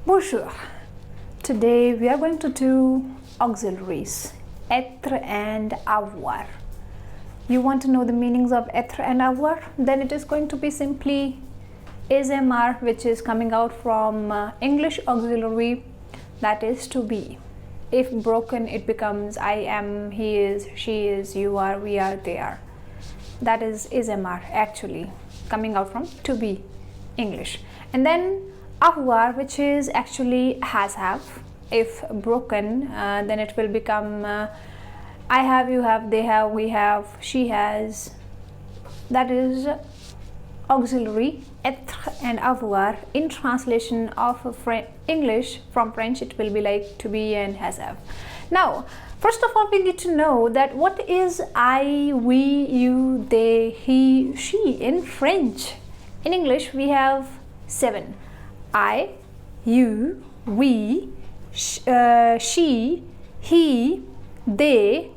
Bonjour. Today we are going to do auxiliaries, être and avoir. You want to know the meanings of être and avoir? Then it is going to be simply ASMR, which is coming out from English auxiliary, that is to be. If broken, it becomes I am, he is, she is, you are, we are, they are. That is ASMR actually, coming out from to be English. And then avoir, which is actually has have. If broken, then it will become I have, you have, they have, we have, she has. That is auxiliary. Être and avoir. In translation of English from French, it will be like to be and has have. Now, first of all, we need to know that what is I, we, you, they, he, she in French. In English, we have 7. I, you, we, she, he, they,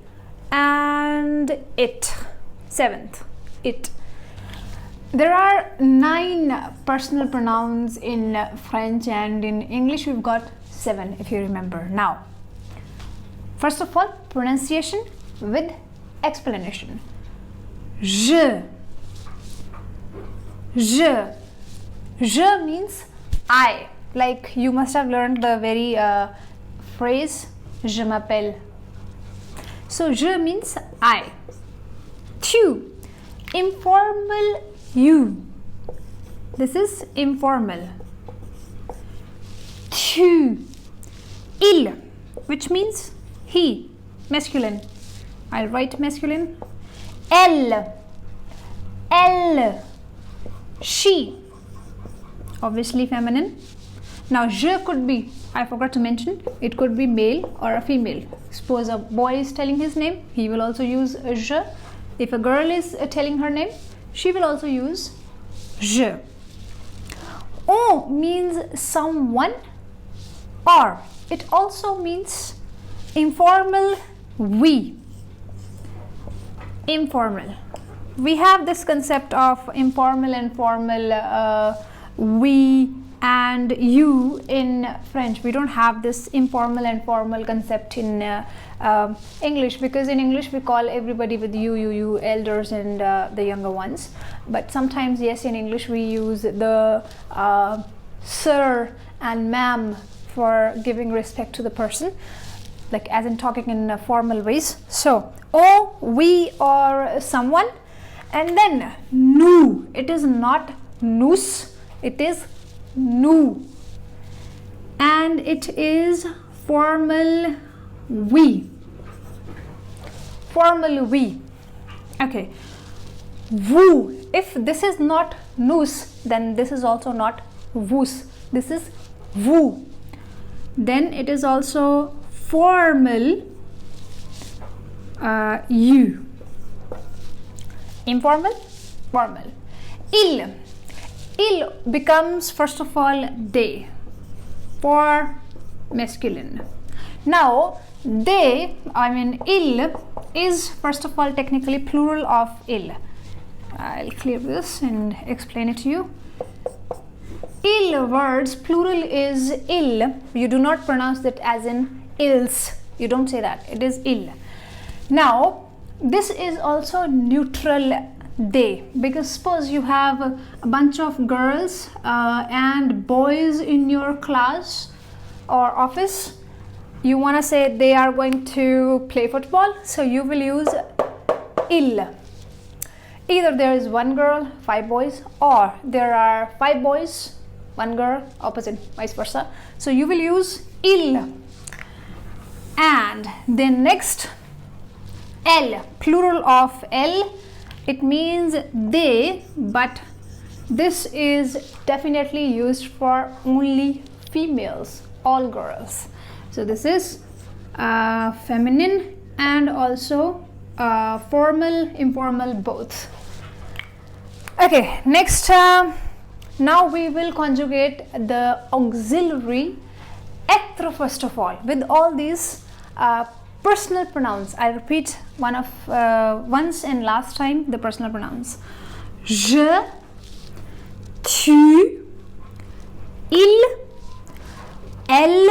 and it. 7th, it. There are 9 personal pronouns in French, and in English we've got 7, if you remember. Now, first of all, pronunciation with explanation. Je. Je. Je means I. Like you must have learned the very phrase je m'appelle. So je means I. Tu. Informal you. This is informal. Tu. Il, which means he, masculine. I'll write masculine. Elle. Elle. She, obviously feminine. Now je could be, I forgot to mention, it could be male or a female. Suppose a boy is telling his name, he will also use je. If a girl is telling her name, she will also use je. On means someone, or it also means informal we. Informal. We have this concept of informal and formal we and you in French. We don't have this informal and formal concept in English, because in English we call everybody with you, elders and the younger ones. But sometimes, yes, in English we use the sir and ma'am for giving respect to the person, like as in talking in formal ways. So, oh, we, or someone. And then nous, it is not nous, it is nous, and it is formal we. Formal we. Okay. Vous. If this is not nous, then this is also not vous. This is vous. Then it is also formal you. Informal, formal. Il. Il becomes first of all they for masculine. Now they, I mean il, is first of all technically plural of il. I'll clear this and explain it to you. Il words plural is il. You do not pronounce that as in ils. You don't say that. It is il. Now this is also neutral they, because suppose you have a bunch of girls and boys in your class or office. You want to say they are going to play football, so you will use il. Either there is 1 girl, 5 boys, or there are 5 boys, 1 girl, opposite, vice versa. So you will use il. And then next, elle, plural of elle. It means they, but this is definitely used for only females, all girls. So this is feminine and also formal, informal, both. Okay, next, now we will conjugate the auxiliary être first of all with all these personal pronouns. I repeat once and last time the personal pronouns. Je, tu, il, elle,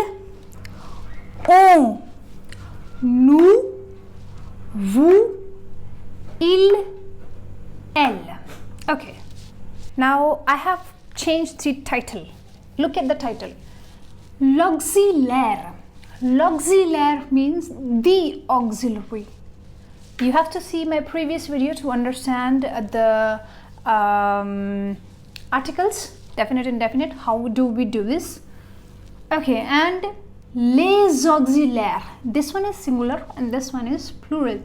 on, nous, vous, il, elle. Okay, now I have changed the title. Look at the title. L'auxiliaire. L'auxiliaire means the auxiliary. You have to see my previous video to understand the articles, definite, indefinite. How do we do this? Okay, and les auxiliaires. This one is singular and this one is plural.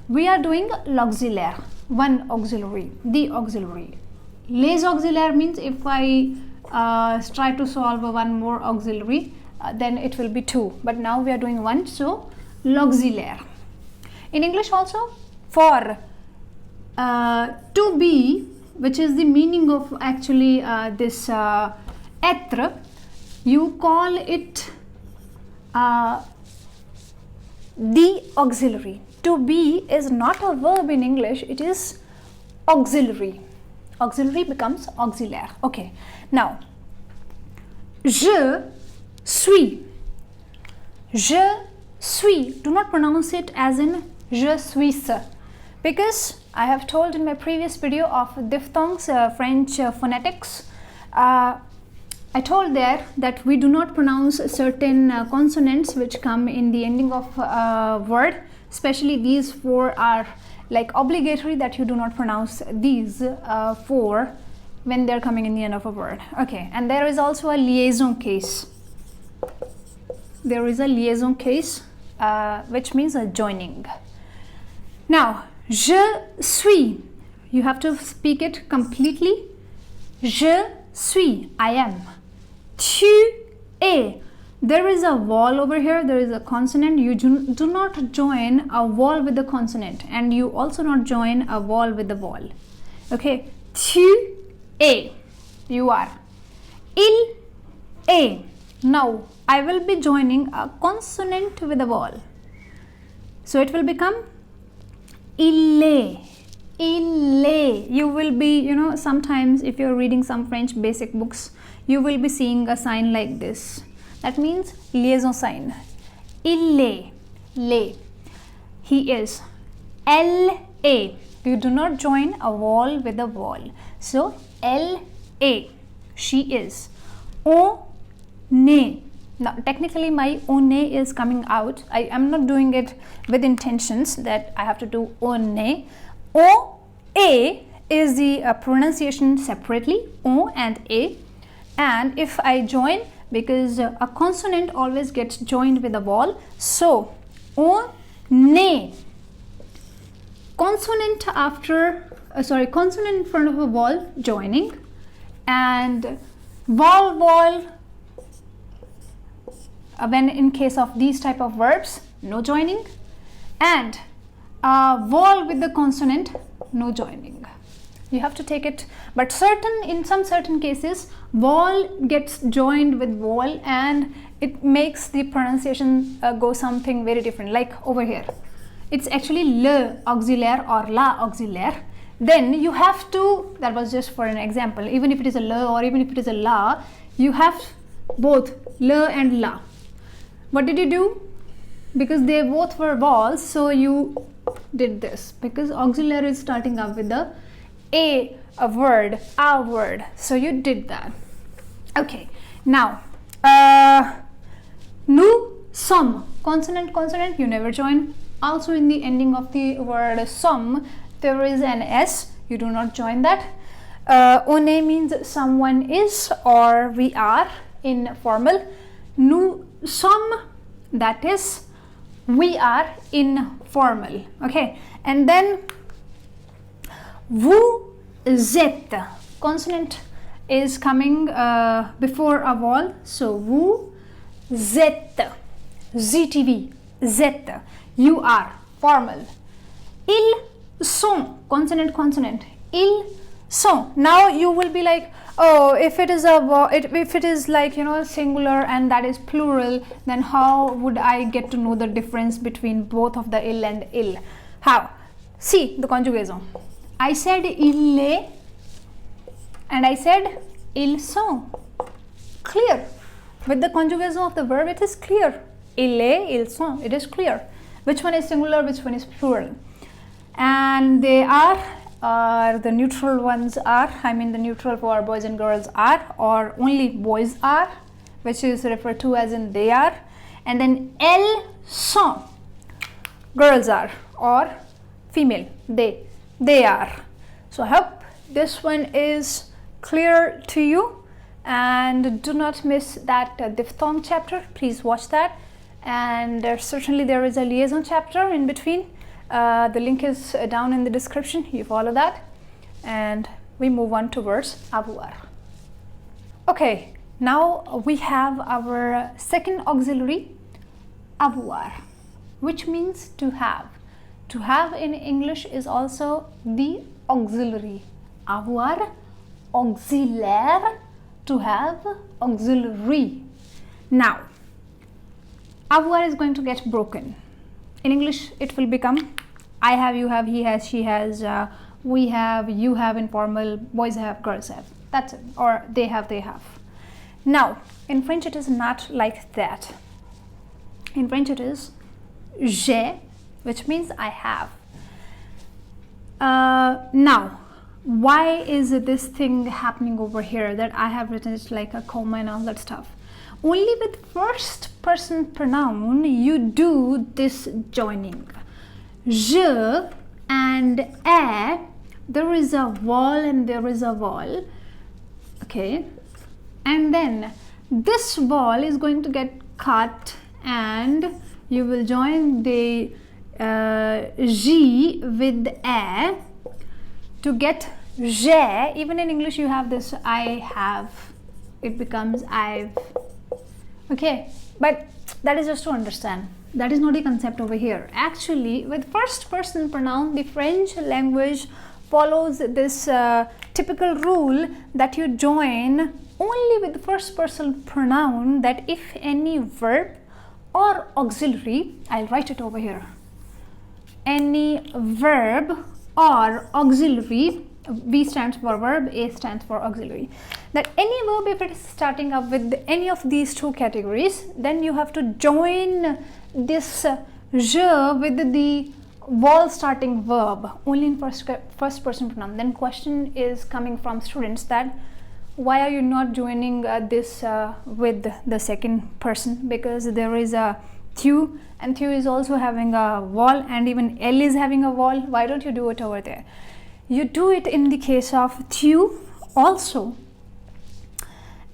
We are doing l'auxiliaire, one auxiliary, the auxiliary. Les auxiliaires means if I try to solve one more auxiliary, then it will be two, but now we are doing one, so l'auxiliaire. In English also, for to be, which is the meaning of actually this être, you call it the auxiliary. To be is not a verb in English, it is auxiliary. Auxiliary becomes auxiliaire. Okay, now je suis. Je suis. Do not pronounce it as in je suis, because I have told in my previous video of diphthongs, French phonetics, I told there that we do not pronounce certain consonants which come in the ending of a word. Especially these four are like obligatory, that you do not pronounce these four when they're coming in the end of a word. Okay, and there is also a liaison case. There is a liaison case which means a joining. Now, je suis, you have to speak it completely. Je suis, I am. Tu es, there is a vowel over here, there is a consonant. You do not join a vowel with the consonant, and you also not join a vowel with the vowel. Okay, tu es, you are. Il est, now I will be joining a consonant with a vowel, so it will become il est. Il est. You will be, you know, sometimes if you're reading some French basic books, you will be seeing a sign like this. That means liaison sign. Il est. Le. He is. Elle est. You do not join a vowel with a vowel. So, elle est. She is. On est. Now, technically my on est is coming out. I am not doing it with intentions that I have to do on est. O, A is the pronunciation separately, O and A. And if I join, because a consonant always gets joined with a vowel, so on est. Consonant after, consonant in front of a vowel, joining, and vowel, when in case of these type of verbs, no joining, and vowel with the consonant, no joining. You have to take it, but in some certain cases, vowel gets joined with vowel and it makes the pronunciation go something very different. Like over here, it's actually le auxiliaire or la auxiliaire. Then you have to, that was just for an example, even if it is a le or even if it is a la, you have both le and la. What did you do? Because they both were vowels, so you did this, because auxiliary is starting up with the a word, a word, so you did that. Okay, now nous sommes, consonant, you never join. Also in the ending of the word sommes, there is an s, you do not join that. On est means someone is or we are in formal. Nous sommes, that is we are in formal. Okay, and then vous êtes, consonant is coming before a vowel, so vous êtes, ZTV, êtes, you are, formal. Ils sont, consonant, ils sont. Now you will be like, oh, if it is like, you know, singular and that is plural, then how would I get to know the difference between both of the il and il? How? See the conjugation. I said il est and I said ils sont. Clear. With the conjugation of the verb, it is clear. Il est, ils sont, it is clear. Which one is singular, which one is plural. And they are, the neutral ones are, I mean the neutral for boys and girls are, or only boys are, which is referred to as in they are. And then elles sont, girls are, or female, they are. So I hope this one is clear to you, and do not miss that diphthong chapter. Please watch that. And certainly there is a liaison chapter in between. The link is down in the description. You follow that, and we move on towards avoir. Okay, now we have our second auxiliary, avoir, which means to have. To have in English is also the auxiliary. Avoir, auxiliaire, to have, auxiliary. Now, avoir is going to get broken. In English, it will become I have, you have, he has, she has, we have, you have, informal, boys have, girls have. That's it. Or they have, they have. Now, in French, it is not like that. In French, it is j'ai, which means I have. Now, why is this thing happening over here that I have written it like a comma and all that stuff? Only with first person pronoun you do this joining. Je and a, there is a vowel and there is a vowel. Okay, and then this vowel is going to get cut and you will join the G with a to get j'ai. Even in English you have this I have, it becomes I've. Okay, but that is just to understand. That is not the concept over here. Actually, with first person pronoun, the French language follows this typical rule that you join only with first person pronoun, that if any verb or auxiliary, I'll write it over here, any verb or auxiliary, V stands for verb, A stands for auxiliary, that any verb, if it is starting up with any of these two categories, then you have to join this je with the vowel starting verb only in first person pronoun. Then question is coming from students that why are you not joining this with the second person, because there is a thu, and thu is also having a vowel, and even L is having a vowel. Why don't you do it over there? You do it in the case of thu also,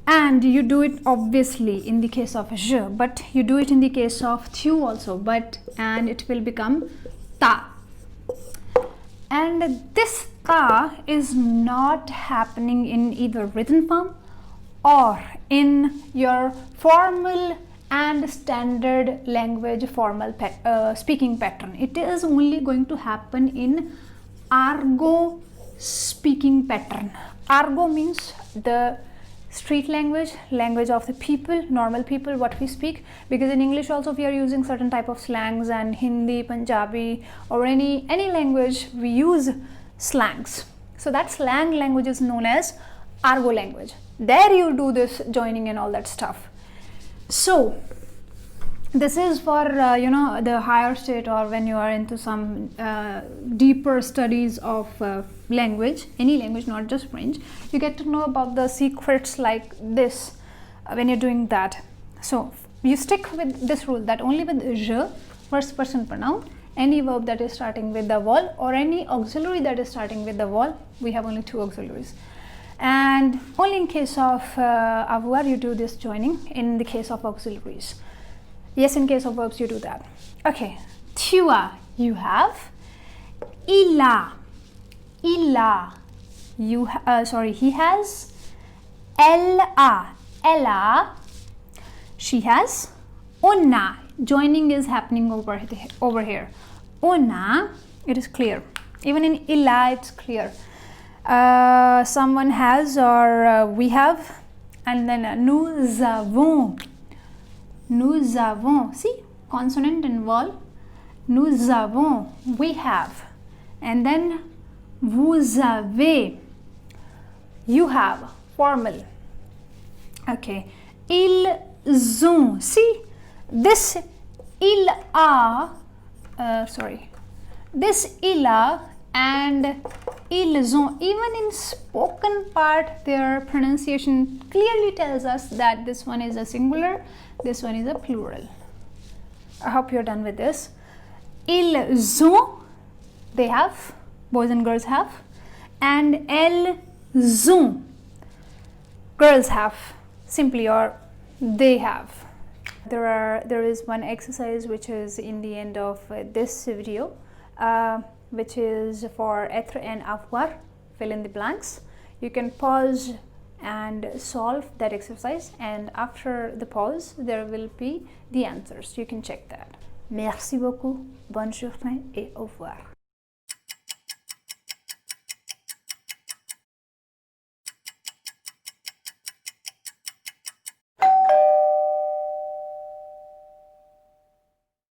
and you do it obviously in the case of je, but you do it in the case of thu also, but and it will become ta. And this ta is not happening in either written form or in your formal and standard language formal speaking pattern. It is only going to happen in argot speaking pattern. Argot means the street language, language of the people, normal people, what we speak, because in English also we are using certain type of slangs, and Hindi, Punjabi, or any language we use slangs. So that slang language is known as argot language. There you do this joining and all that stuff. So this is for the higher state, or when you are into some deeper studies of language, any language, not just French, you get to know about the secrets like this when you're doing that. So you stick with this rule that only with je, first person pronoun, any verb that is starting with the vowel or any auxiliary that is starting with the vowel, we have only two auxiliaries. And only in case of avoir you do this joining, in the case of auxiliaries. Yes, in case of verbs you do that. Okay, tu as, you have. Il a, you he has. Elle a, she has. On a, joining is happening over here. On a, it is clear. Even in il a, it's clear. Someone has, or we have. And then nous avons. Nous avons, see, consonant and vowel. Nous avons, we have. And then vous avez, you have, formal. Okay, ils ont. See, this il a, this il a and ils ont, even in spoken part, their pronunciation clearly tells us that this one is a singular, this one is a plural. I hope you're done with this. Ils ont, they have, boys and girls have, and elles ont, girls have, simply, or they have. There is one exercise which is in the end of this video, which is for Etre and Avoir, fill in the blanks. You can pause and solve that exercise, and after the pause there will be the answers. You can check that. Merci beaucoup, bonne journée et au revoir.